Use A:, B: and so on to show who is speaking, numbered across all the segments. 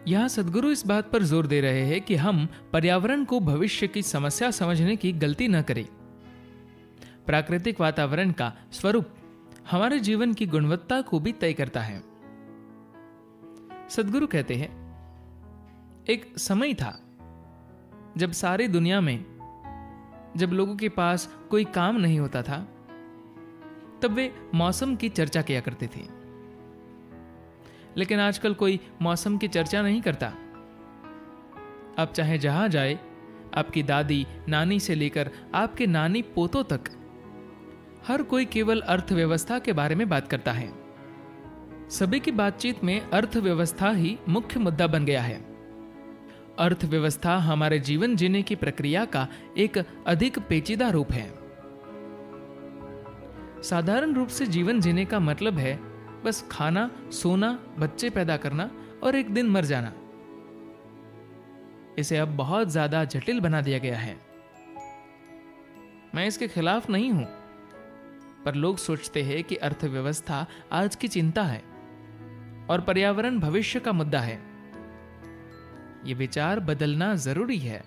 A: यहाँ सद्गुरु इस बात पर जोर दे रहे हैं कि हम पर्यावरण को भविष्य की समस्या समझने की गलती न करें। प्राकृतिक वातावरण का स्वरूप हमारे जीवन की गुणवत्ता को भी तय करता है। सद्गुरु कहते हैं, एक समय था जब सारी दुनिया में जब लोगों के पास कोई काम नहीं होता था, तब वे मौसम की चर्चा किया करते थे। लेकिन आजकल कोई मौसम की चर्चा नहीं करता। अब चाहे जहां जाए, आपकी दादी नानी से लेकर आपके नानी पोतों तक हर कोई केवल अर्थव्यवस्था के बारे में बात करता है। सभी की बातचीत में अर्थव्यवस्था ही मुख्य मुद्दा बन गया है। अर्थव्यवस्था हमारे जीवन जीने की प्रक्रिया का एक अधिक पेचीदा रूप है। साधारण रूप से जीवन जीने का मतलब है बस खाना, सोना, बच्चे पैदा करना और एक दिन मर जाना। इसे अब बहुत ज्यादा जटिल बना दिया गया है। मैं इसके खिलाफ नहीं हूं, पर लोग सोचते हैं कि अर्थव्यवस्था आज की चिंता है और पर्यावरण भविष्य का मुद्दा है। यह विचार बदलना जरूरी है।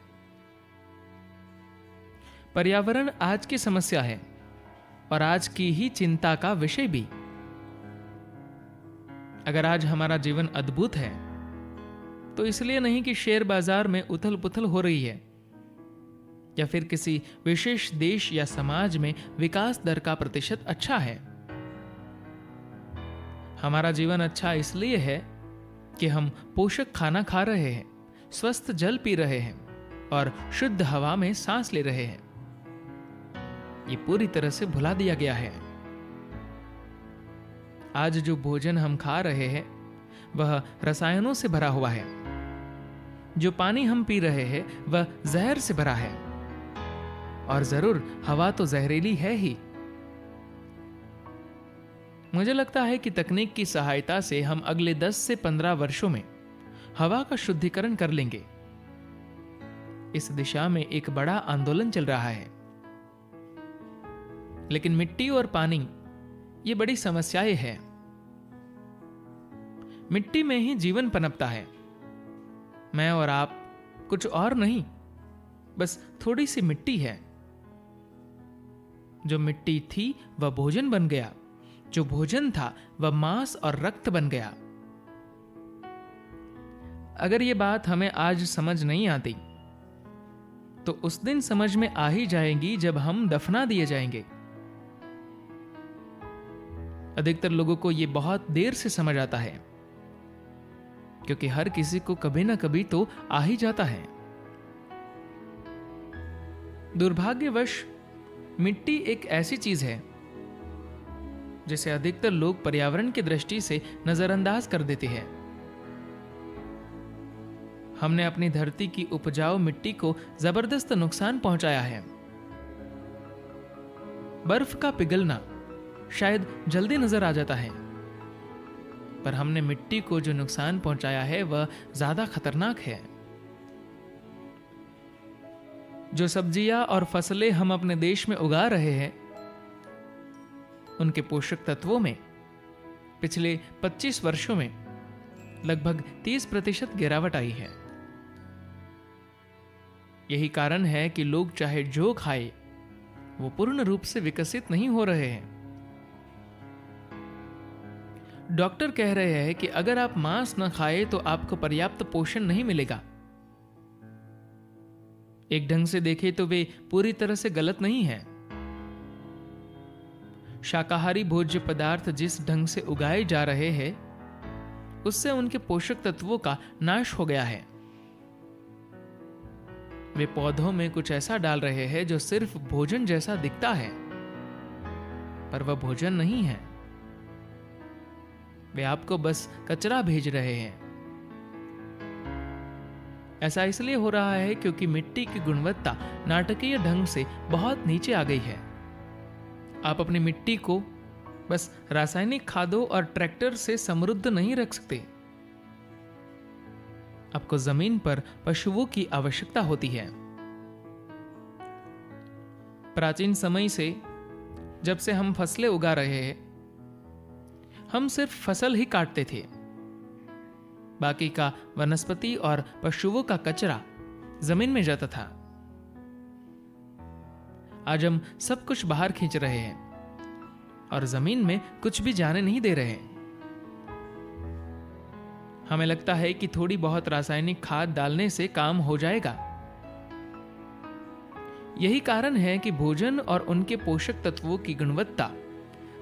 A: पर्यावरण आज की समस्या है और आज की ही चिंता का विषय भी। अगर आज हमारा जीवन अद्भुत है तो इसलिए नहीं कि शेयर बाजार में उथल पुथल हो रही है या फिर किसी विशेष देश या समाज में विकास दर का प्रतिशत अच्छा है। हमारा जीवन अच्छा इसलिए है कि हम पोषक खाना खा रहे हैं, स्वस्थ जल पी रहे हैं और शुद्ध हवा में सांस ले रहे हैं। ये पूरी तरह से भुला दिया गया है। आज जो भोजन हम खा रहे हैं वह रसायनों से भरा हुआ है। जो पानी हम पी रहे हैं वह जहर से भरा है और जरूर हवा तो जहरीली है ही। मुझे लगता है कि तकनीक की सहायता से हम अगले 10 से 15 वर्षों में हवा का शुद्धिकरण कर लेंगे। इस दिशा में एक बड़ा आंदोलन चल रहा है। लेकिन मिट्टी और पानी ये बड़ी समस्याएं हैं। मिट्टी में ही जीवन पनपता है। मैं और आप कुछ और नहीं, बस थोड़ी सी मिट्टी है। जो मिट्टी थी वह भोजन बन गया, जो भोजन था वह मांस और रक्त बन गया। अगर यह बात हमें आज समझ नहीं आती तो उस दिन समझ में आ ही जाएगी जब हम दफना दिए जाएंगे। अधिकतर लोगों को यह बहुत देर से समझ आता है, क्योंकि हर किसी को कभी ना कभी तो आ ही जाता है। दुर्भाग्यवश मिट्टी एक ऐसी चीज है जिसे अधिकतर लोग पर्यावरण की दृष्टि से नजरअंदाज कर देते हैं। हमने अपनी धरती की उपजाऊ मिट्टी को जबरदस्त नुकसान पहुंचाया है। बर्फ का पिघलना शायद जल्दी नजर आ जाता है, पर हमने मिट्टी को जो नुकसान पहुंचाया है वह ज्यादा खतरनाक है। जो सब्जियां और फसलें हम अपने देश में उगा रहे हैं, उनके पोषक तत्वों में पिछले 25 वर्षों में लगभग 30% गिरावट आई है। यही कारण है कि लोग चाहे जो खाए वो पूर्ण रूप से विकसित नहीं हो रहे हैं। डॉक्टर कह रहे हैं कि अगर आप मांस न खाए तो आपको पर्याप्त पोषण नहीं मिलेगा। एक ढंग से देखें तो वे पूरी तरह से गलत नहीं है। शाकाहारी भोज्य पदार्थ जिस ढंग से उगाए जा रहे हैं उससे उनके पोषक तत्वों का नाश हो गया है। वे पौधों में कुछ ऐसा डाल रहे हैं जो सिर्फ भोजन जैसा दिखता है, पर वह भोजन नहीं है। वे आपको बस कचरा भेज रहे हैं। ऐसा इसलिए हो रहा है क्योंकि मिट्टी की गुणवत्ता नाटकीय ढंग से बहुत नीचे आ गई है। आप अपनी मिट्टी को बस रासायनिक खादों और ट्रैक्टर से समृद्ध नहीं रख सकते। आपको जमीन पर पशुओं की आवश्यकता होती है। प्राचीन समय से जब से हम फसलें उगा रहे हैं, हम सिर्फ फसल ही काटते थे। बाकी का वनस्पति और पशुओं का कचरा जमीन में जाता था। आज हम सब कुछ बाहर खींच रहे हैं और जमीन में कुछ भी जाने नहीं दे रहे। हमें लगता है कि थोड़ी बहुत रासायनिक खाद डालने से काम हो जाएगा। यही कारण है कि भोजन और उनके पोषक तत्वों की गुणवत्ता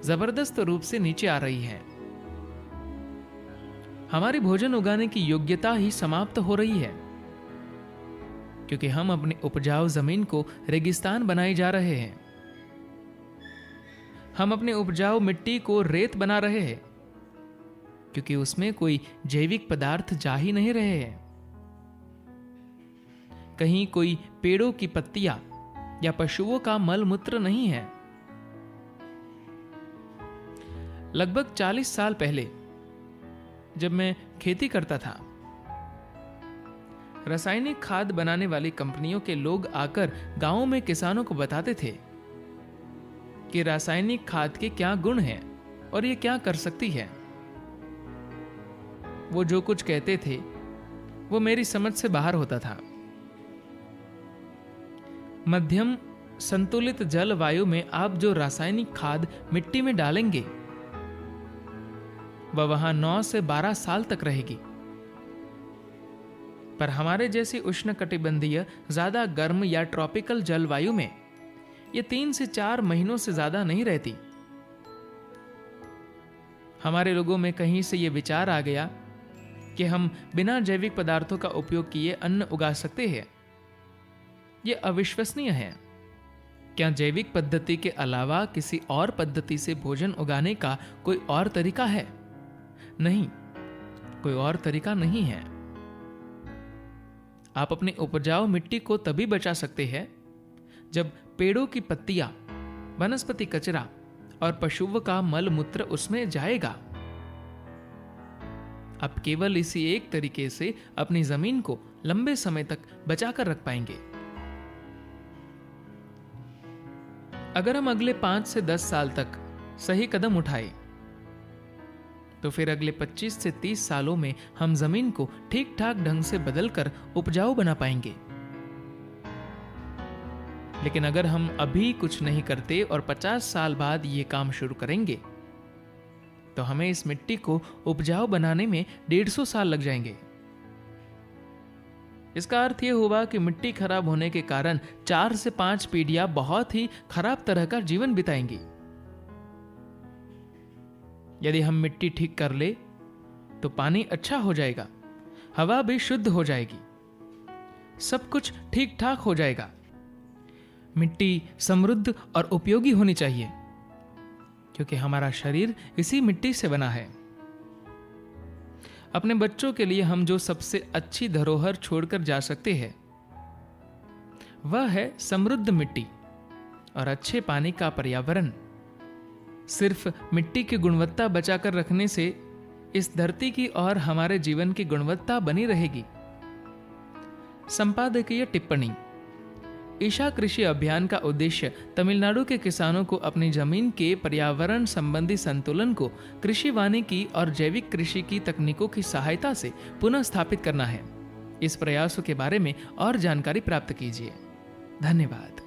A: जबरदस्त रूप से नीचे आ रही है। हमारी भोजन उगाने की योग्यता ही समाप्त हो रही है, क्योंकि हम अपनी उपजाऊ जमीन को रेगिस्तान बनाए जा रहे हैं। हम अपनी उपजाऊ मिट्टी को रेत बना रहे हैं, क्योंकि उसमें कोई जैविक पदार्थ जा ही नहीं रहे हैं। कहीं कोई पेड़ों की पत्तियां या पशुओं का मल मूत्र नहीं है। लगभग 40 साल पहले जब मैं खेती करता था, रासायनिक खाद बनाने वाली कंपनियों के लोग आकर गांवों में किसानों को बताते थे कि रासायनिक खाद के क्या गुण हैं और ये क्या कर सकती है। वो जो कुछ कहते थे वो मेरी समझ से बाहर होता था। मध्यम संतुलित जलवायु में आप जो रासायनिक खाद मिट्टी में डालेंगे वह वहां 9 से 12 साल तक रहेगी, पर हमारे जैसी उष्णकटिबंधीय ज्यादा गर्म या ट्रॉपिकल जलवायु में ये 3 से 4 महीनों से ज्यादा नहीं रहती। हमारे लोगों में कहीं से ये विचार आ गया कि हम बिना जैविक पदार्थों का उपयोग किए अन्न उगा सकते हैं। यह अविश्वसनीय है। क्या जैविक पद्धति के अलावा किसी और पद्धति से भोजन उगाने का कोई और तरीका है? नहीं, कोई और तरीका नहीं है। आप अपनी उपजाऊ मिट्टी को तभी बचा सकते हैं जब पेड़ों की पत्तियां, वनस्पति कचरा और पशुओं का मल मूत्र उसमें जाएगा। आप केवल इसी एक तरीके से अपनी जमीन को लंबे समय तक बचाकर रख पाएंगे। अगर हम अगले 5 से 10 साल तक सही कदम उठाए तो फिर अगले 25 से 30 सालों में हम जमीन को ठीक ठाक ढंग से बदलकर उपजाऊ बना पाएंगे। लेकिन अगर हम अभी कुछ नहीं करते और 50 साल बाद ये काम शुरू करेंगे तो हमें इस मिट्टी को उपजाऊ बनाने में 150 साल लग जाएंगे। इसका अर्थ यह हुआ कि मिट्टी खराब होने के कारण 4 से 5 पीढ़ियां बहुत ही खराब तरह का जीवन बिताएंगी। यदि हम मिट्टी ठीक कर ले तो पानी अच्छा हो जाएगा, हवा भी शुद्ध हो जाएगी, सब कुछ ठीक ठाक हो जाएगा। मिट्टी समृद्ध और उपयोगी होनी चाहिए, क्योंकि हमारा शरीर इसी मिट्टी से बना है। अपने बच्चों के लिए हम जो सबसे अच्छी धरोहर छोड़कर जा सकते हैं वह है समृद्ध मिट्टी और अच्छे पानी का पर्यावरण। सिर्फ मिट्टी की गुणवत्ता बचाकर रखने से इस धरती की और हमारे जीवन की गुणवत्ता बनी रहेगी। संपादकीय टिप्पणी। ईशा कृषि अभियान का उद्देश्य तमिलनाडु के किसानों को अपनी जमीन के पर्यावरण संबंधी संतुलन को कृषि वानिकी और जैविक कृषि की तकनीकों की सहायता से पुनः स्थापित करना है। इस प्रयासों के बारे में और जानकारी प्राप्त कीजिए। धन्यवाद।